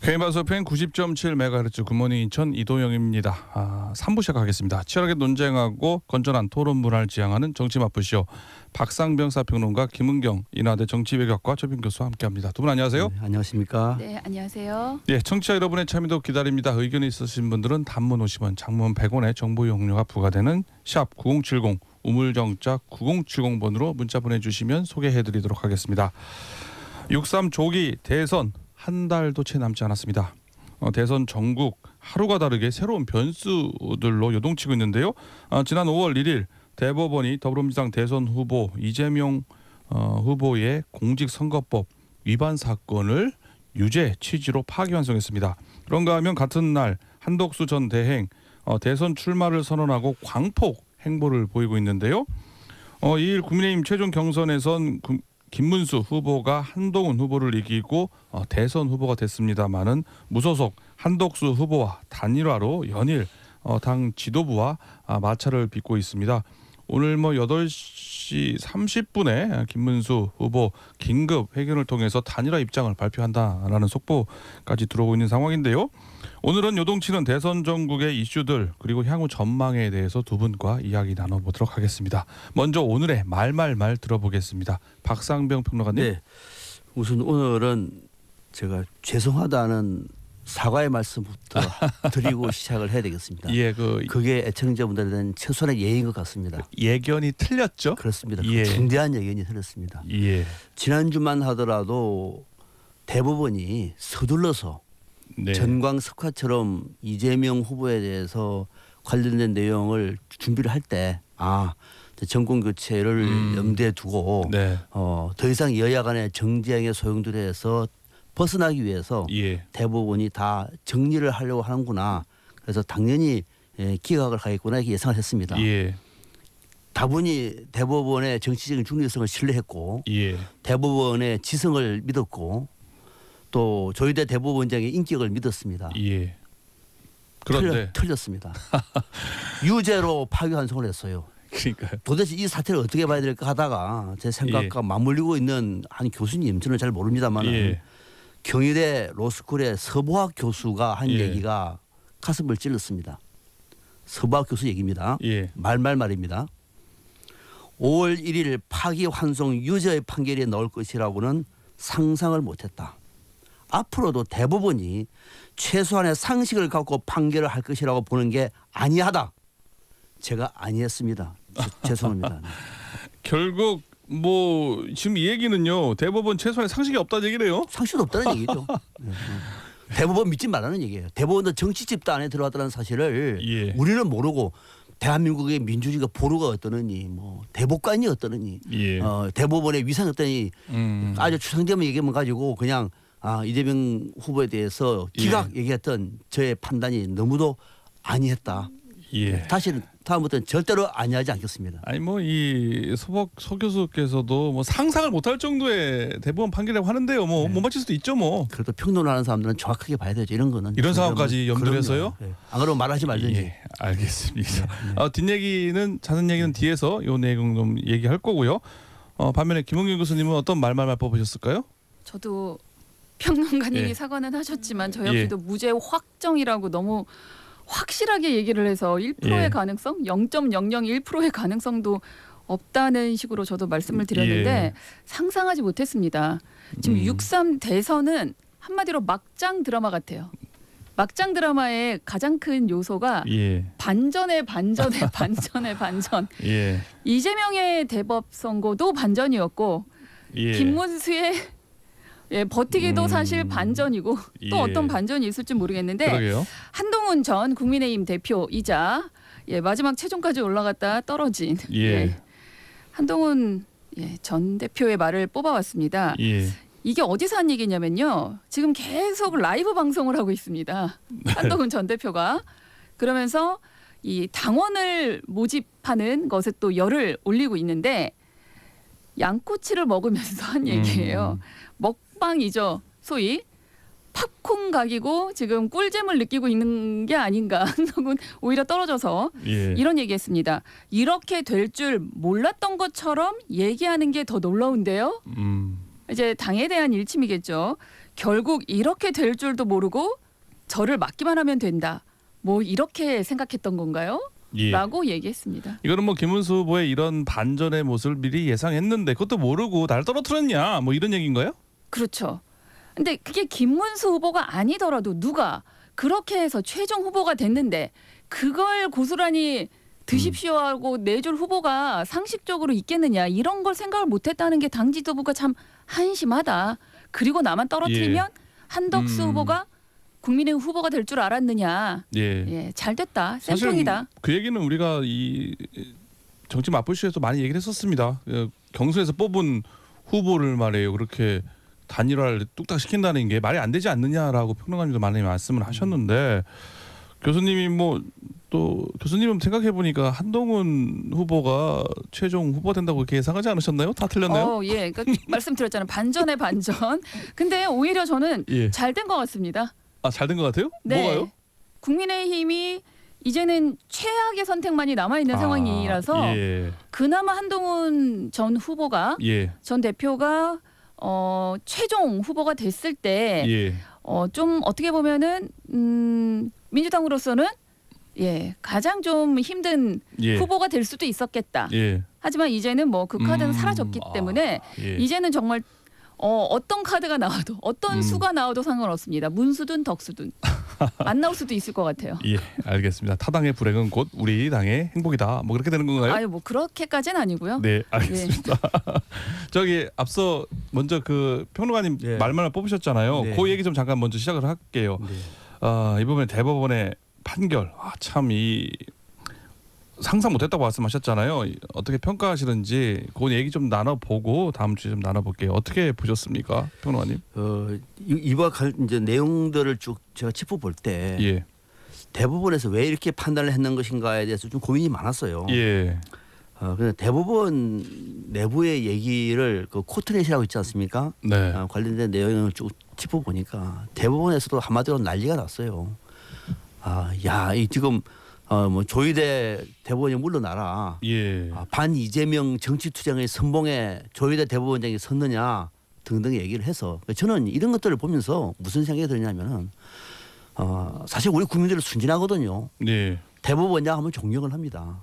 K방송 FM 90.7MHz 굿모닝 인천 이도영입니다. 3부 시작하겠습니다. 치열하게 논쟁하고 건전한 토론 문화를 지향하는 정치맛부쇼 박상병 사평론가 김은경 인하대 정치외교학과 최빈 교수와 함께합니다. 두 분 안녕하세요. 네, 안녕하십니까. 네, 안녕하세요. 예, 청취자 여러분의 참여도 기다립니다. 의견이 있으신 분들은 단문 50원, 장문 100원의 정보 이용료가 부과되는 샵 9070 우물정자 9070번으로 문자 보내주시면 소개해드리도록 하겠습니다. 6.3 조기 대선 한 달도 채 남지 않았습니다. 대선 전국 하루가 다르게 새로운 변수들로 요동치고 있는데요. 지난 5월 1일 대법원이 더불어민주당 대선 후보 이재명 후보의 공직선거법 위반 사건을 유죄 취지로 파기환송했습니다. 그런가 하면 같은 날 한덕수 전 대행 대선 출마를 선언하고 광폭 행보를 보이고 있는데요. 2일 국민의힘 최종 경선에선 김문수 후보가 한동훈 후보를 이기고 대선 후보가 됐습니다마는 무소속 한덕수 후보와 단일화로 연일 당 지도부와 마찰을 빚고 있습니다. 오늘 8시 30분에 김문수 후보 긴급 회견을 통해서 단일화 입장을 발표한다라는 속보까지 들어오고 있는 상황인데요. 오늘은 요동치는 대선 전국의 이슈들 그리고 향후 전망에 대해서 두 분과 이야기 나눠보도록 하겠습니다. 먼저 오늘의 말말말 들어보겠습니다. 박상병 평론가님. 네, 우선 오늘은 제가 죄송하다는 사과의 말씀부터 드리고 시작을 해야 되겠습니다. 예, 그게 애청자분들은 최소한의 예인 것 같습니다. 예견이 틀렸죠? 그렇습니다. 예. 중대한 예견이 틀렸습니다. 예. 지난주만 하더라도 대법원이 서둘러서 네. 전광석화처럼 이재명 후보에 대해서 관련된 내용을 준비를 할 때 정권 교체를 염두에 두고 네. 더 이상 여야 간의 정쟁의 소용돌이에서 벗어나기 위해서 예. 대법원이 다 정리를 하려고 하는구나. 그래서 당연히 기각을 하겠구나 이렇게 예상을 했습니다. 예. 다분히 대법원의 정치적인 중립성을 신뢰했고 예. 대법원의 지성을 믿었고 또 조희대 대법원장의 인격을 믿었습니다. 예. 그런데 틀렸습니다. 유죄로 파기환송을 했어요. 그러니까요. 도대체 이 사태를 어떻게 봐야 될까 하다가 제 생각과 맞물리고 있는 한 교수님, 저는 잘 모릅니다만 예. 경희대 로스쿨의 서보학 교수가 한 예. 얘기가 가슴을 찔렀습니다. 서보학 교수 얘기입니다. 예. 말입니다. 5월 1일 파기환송 유죄의 판결이 나올 것이라고는 상상을 못했다. 앞으로도 대법원이 최소한의 상식을 갖고 판결을 할 것이라고 보는 게 아니하다. 제가 아니했습니다. 죄송합니다. 결국 지금 이 얘기는요. 대법원 최소한의 상식이 없다는 얘기네요. 상식도 없다는 얘기죠. 대법원 믿지 말라는 얘기예요. 대법원도 정치 집단에 들어갔다는 사실을 예. 우리는 모르고 대한민국의 민주주의가 보루가 어떠느니 대법관이 어떠느니 예. 대법원의 위상이 어떠니 아주 추상적인 얘기만 가지고 그냥 이재명 후보에 대해서 기각 얘기했던 저의 판단이 너무도 아니했다. 예. 다음부터는 절대로 아니하지 않겠습니다. 아니 이 서 교수께서도 상상을 못할 정도의 대법원 판결이라고 하는데요. 못 맞힐 수도 있죠. 그래도 평론하는 사람들은 정확하게 봐야 되죠. 이런 거는 이런 상황까지 염두를 해서요? 네. 안 그러면 말하지 말든지. 예, 알겠습니다. 뒷얘기는 자는 얘기는 뒤에서 요 내용 좀 얘기할 거고요. 반면에 김은경 교수님은 어떤 말말말 뽑으셨을까요? 저도 평론가님이 예. 사과는 하셨지만 저 역시도 무죄 확정이라고 너무 확실하게 얘기를 해서 1%의 예. 가능성, 0.001%의 가능성도 없다는 식으로 저도 말씀을 드렸는데 예. 상상하지 못했습니다. 지금 6.3 대선은 한마디로 막장 드라마 같아요. 막장 드라마의 가장 큰 요소가 예. 반전의 반전의 반전. 예. 이재명의 대법 선거도 반전이었고 예. 김문수의 버티기도 사실 반전이고 또 예. 어떤 반전이 있을지 모르겠는데 그러게요. 한동훈 전 국민의힘 대표이자 마지막 최종까지 올라갔다 떨어진 예. 한동훈 전 대표의 말을 뽑아왔습니다. 예. 이게 어디서 한 얘기냐면요. 지금 계속 라이브 방송을 하고 있습니다. 한동훈 전 대표가. 그러면서 이 당원을 모집하는 것에 또 열을 올리고 있는데 양꼬치를 먹으면서 한 얘기예요. 먹방이죠. 소위 팝콘 각이고 지금 꿀잼을 느끼고 있는 게 아닌가. 한동훈 오히려 떨어져서 예. 이런 얘기했습니다. 이렇게 될 줄 몰랐던 것처럼 얘기하는 게 더 놀라운데요. 이제 당에 대한 일침이겠죠. 결국 이렇게 될 줄도 모르고 저를 맡기만 하면 된다. 뭐 이렇게 생각했던 건가요? 예. 라고 얘기했습니다. 이거는 뭐 김문수 후보의 이런 반전의 모습을 미리 예상했는데 그것도 모르고 날 떨어뜨렸냐 뭐 이런 얘기인가요? 그렇죠. 근데 그게 김문수 후보가 아니더라도 누가 그렇게 해서 최종 후보가 됐는데 그걸 고스란히 드십시오 하고 내줄 후보가 상식적으로 있겠느냐 이런 걸 생각을 못했다는 게 당 지도부가 참 한심하다. 그리고 나만 떨어뜨리면 한덕수 후보가 국민의힘 후보가 될 줄 알았느냐. 예. 예, 잘 됐다. 사실 쌤통이다. 그 얘기는 우리가 이 정치 맞불쇼에서 많이 얘기를 했었습니다. 경선에서 뽑은 후보를 말이에요. 그렇게 단일화를 뚝딱 시킨다는 게 말이 안 되지 않느냐라고 평론가님도 많이 말씀을 하셨는데 교수님이 뭐 또 교수님은 생각해 보니까 한동훈 후보가 최종 후보 된다고 그렇게 예상하지 않으셨나요? 다 틀렸나요? 예, 그러니까 말씀드렸잖아요. 반전의 반전. 근데 오히려 저는 예. 잘 된 것 같습니다. 아, 잘 된 것 같아요? 네. 뭐가요? 국민의힘이 이제는 최악의 선택만이 남아 있는 상황이라서 예. 그나마 한동훈 전 후보가 예. 전 대표가 최종 후보가 됐을 때 예. 좀 어떻게 보면은 민주당으로서는 가장 좀 힘든 예. 후보가 될 수도 있었겠다. 예. 하지만 이제는 뭐 그 카드는 사라졌기 때문에 예. 이제는 정말 어떤 카드가 나와도 어떤 수가 나와도 상관없습니다. 문수든 덕수든 안 나올 수도 있을 것 같아요. 예, 알겠습니다. 타당의 불행은 곧 우리 당의 행복이다. 뭐 그렇게 되는 건가요? 아유 뭐 그렇게까지는 아니고요. 네, 알겠습니다. 저기 앞서 먼저 그 평론가님 네. 말만을 뽑으셨잖아요. 네. 그 얘기 좀 잠깐 먼저 시작을 할게요. 네. 이번에 대법원의 판결, 참 이 상상 못했다고 말씀하셨잖아요. 어떻게 평가하시는지 그 얘기 좀 나눠보고 다음 주에 좀 나눠볼게요. 어떻게 보셨습니까, 평론가님? 이와 이제 내용들을 쭉 제가 짚어볼 때 예, 대법원에서 왜 이렇게 판단을 했는 것인가에 대해서 좀 고민이 많았어요. 예, 그래서 대법원 내부의 얘기를 그 코트넷이라고 있지 않습니까? 네, 관련된 내용을 쭉 짚어보니까 대법원에서도 한마디로 난리가 났어요. 이 지금 뭐 조희대 대법원이 물러나라. 예, 반 이재명 정치 투쟁의 선봉에 조희대 대법원장이 섰느냐 등등 얘기를 해서 저는 이런 것들을 보면서 무슨 생각이 드냐면은 사실 우리 국민들은 순진하거든요. 예, 대법원장 하면 존경을 합니다.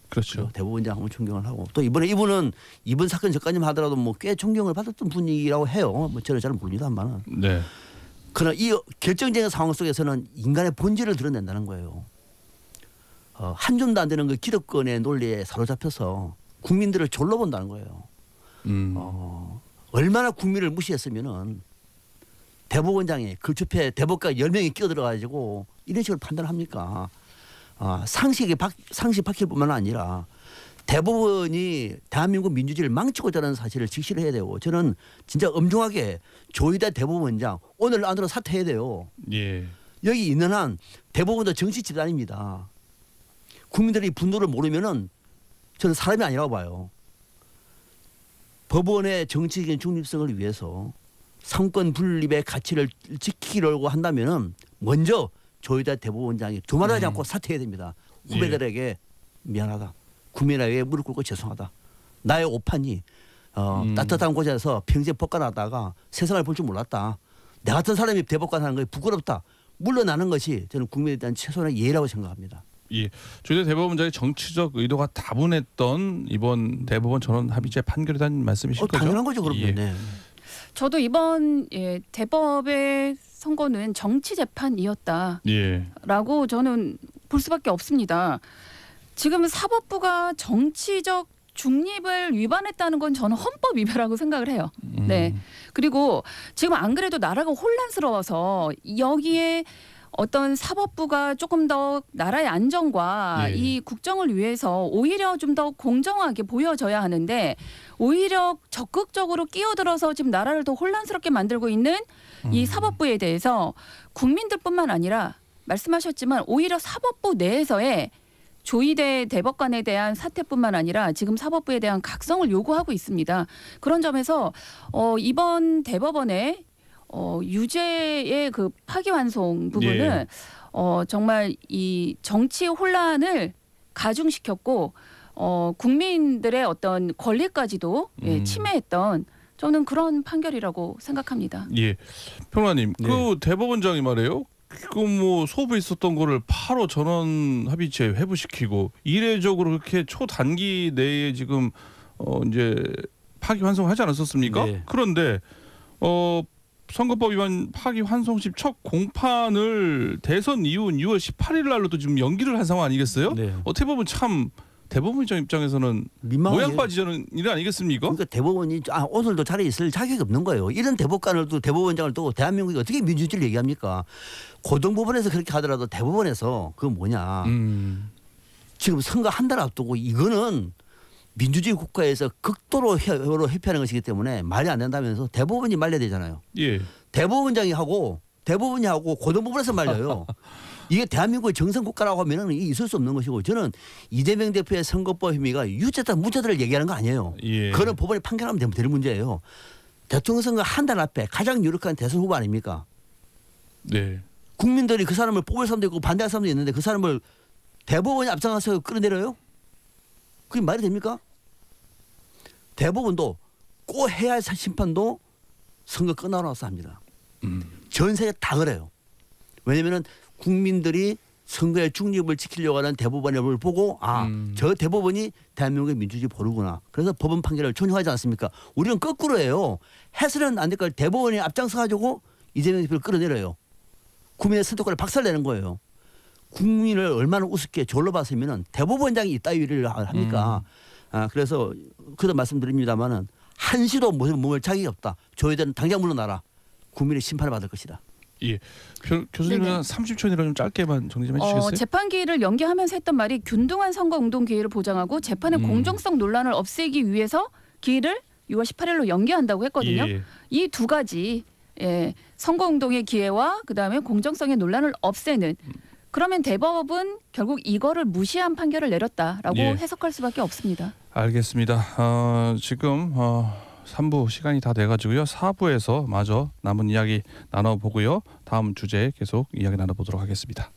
그렇죠. 대법원장 하면 존경을 하고 또 이번에 이분은 이번 사건 전까지만 하더라도 뭐 꽤 존경을 받았던 분이라고 해요. 뭐 저는 잘 모릅니다만. 네, 그러나 이 결정적인 상황 속에서는 인간의 본질을 드러낸다는 거예요. 한 줌도 안 되는 그 기득권의 논리에 사로잡혀서 국민들을 졸로 본다는 거예요. 얼마나 국민을 무시했으면은 대법원장이 그 옆에 대법관 10명이 끼어들어가지고 이런 식으로 판단을 합니까? 상식 박힐 뿐만 아니라 대법원이 대한민국 민주주의를 망치고자 하는 사실을 직시를 해야 되고 저는 진짜 엄중하게 조희대 대법원장 오늘 안으로 사퇴해야 돼요. 예, 여기 있는 한 대법원도 정치 집단입니다. 국민들이 분노를 모르면은 저는 사람이 아니라고 봐요. 법원의 정치적인 중립성을 위해서 상권 분립의 가치를 지키려고 한다면은 먼저 조희대 대법원장이 두말하지 않고 사퇴해야 됩니다. 후배들에게 미안하다. 국민에게 무릎 꿇고 죄송하다. 나의 오판이 따뜻한 곳에서 평생 법관하다가 세상을 볼 줄 몰랐다. 내 같은 사람이 대법관 하는 게 부끄럽다. 물러나는 것이 저는 국민에 대한 최소한의 예의라고 생각합니다. 예. 조희대 대법원장의 정치적 의도가 다분했던 이번 대법원 전원 합의체 판결에 대한 말씀이실 거죠? 당연한 거죠, 그러면. 예. 네. 저도 이번 대법의 선고는 정치 재판이었다라고 예. 저는 볼 수밖에 없습니다. 지금 사법부가 정치적 중립을 위반했다는 건 저는 헌법 위배라고 생각을 해요. 네. 그리고 지금 안 그래도 나라가 혼란스러워서 여기에 어떤 사법부가 조금 더 나라의 안정과 예. 이 국정을 위해서 오히려 좀 더 공정하게 보여져야 하는데 오히려 적극적으로 끼어들어서 지금 나라를 더 혼란스럽게 만들고 있는 이 사법부에 대해서 국민들뿐만 아니라 말씀하셨지만 오히려 사법부 내에서의 조희대 대법관에 대한 사퇴뿐만 아니라 지금 사법부에 대한 각성을 요구하고 있습니다. 그런 점에서 이번 대법원의 유죄의 그 파기환송 부분은 예. 정말 이 정치 혼란을 가중시켰고 국민들의 어떤 권리까지도 침해했던 저는 그런 판결이라고 생각합니다. 예, 평론가님, 네. 그 대법원장이 말이에요. 그 뭐 소부에 있었던 거를 바로 전원 합의체 회부시키고 이례적으로 그렇게 초단기 내에 지금 이제 파기환송을 하지 않았었습니까? 네. 그런데 선거법 위반 파기환송심 첫 공판을 대선 이후 6월 18일 날로도 지금 연기를 한 상황 아니겠어요? 네. 어떻게 보면 참 대법원장 입장에서는 민망해요. 모양 빠지자는 일 아니겠습니까? 그러니까 대법원이 오늘도 자리에 있을 자격이 없는 거예요. 이런 대법관을 또 대법원장을 두고 대한민국이 어떻게 민주주의를 얘기합니까? 고등법원에서 그렇게 하더라도 대법원에서 그건 뭐냐. 지금 선거 한 달 앞두고 이거는 민주주의 국가에서 극도로 회피하는 것이기 때문에 말이 안 된다면서 대법원이 말려야 되잖아요. 예. 대법원이 하고 고등법원에서 말려요. 이게 대한민국의 정상국가라고 하면은 이게 있을 수 없는 것이고 저는 이재명 대표의 선거법 혐의가 유죄다 무죄다를 얘기하는 거 아니에요. 예. 그거는 법원이 판결하면 되는 문제예요. 대통령 선거 한 달 앞에 가장 유력한 대선 후보 아닙니까? 네. 국민들이 그 사람을 뽑을 사람도 있고 반대할 사람도 있는데 그 사람을 대법원이 앞장서서 끌어내려요? 그게 말이 됩니까? 대법원도 꼭 해야 할 심판도 선거 끝나고 나서 합니다. 전 세계 다 그래요. 왜냐면은 국민들이 선거의 중립을 지키려고 하는 대법원을 보고 저 대법원이 대한민국의 민주주의 보루구나. 그래서 법원 판결을 존중하지 않습니까? 우리는 거꾸로 해요. 해서는 안 될 걸 대법원이 앞장서 가지고 이재명 대표를 끌어내려요. 국민의 선택권을 박살내는 거예요. 국민을 얼마나 우습게 졸로 봤으면은 대법원장이 이따위를 합니까? 그래서 그도 말씀드립니다만은 한시도 몸을 자격이 없다. 조회대는 당장 물러나라. 국민의 심판을 받을 것이다. 예. 교수님은 네네. 30초내로 좀 짧게만 정리 좀 해주시겠어요? 재판기를 연기하면서 했던 말이 균등한 선거운동 기회를 보장하고 재판의 공정성 논란을 없애기 위해서 기일을 6월 18일로 연기한다고 했거든요. 예. 이 두 가지 선거운동의 기회와 그다음에 공정성의 논란을 없애는 그러면 대법은 결국 이거를 무시한 판결을 내렸다라고 예. 해석할 수밖에 없습니다. 알겠습니다. 지금 3부 시간이 다 돼가지고요. 4부에서 마저 남은 이야기 나눠보고요. 다음 주제 계속 이야기 나눠보도록 하겠습니다.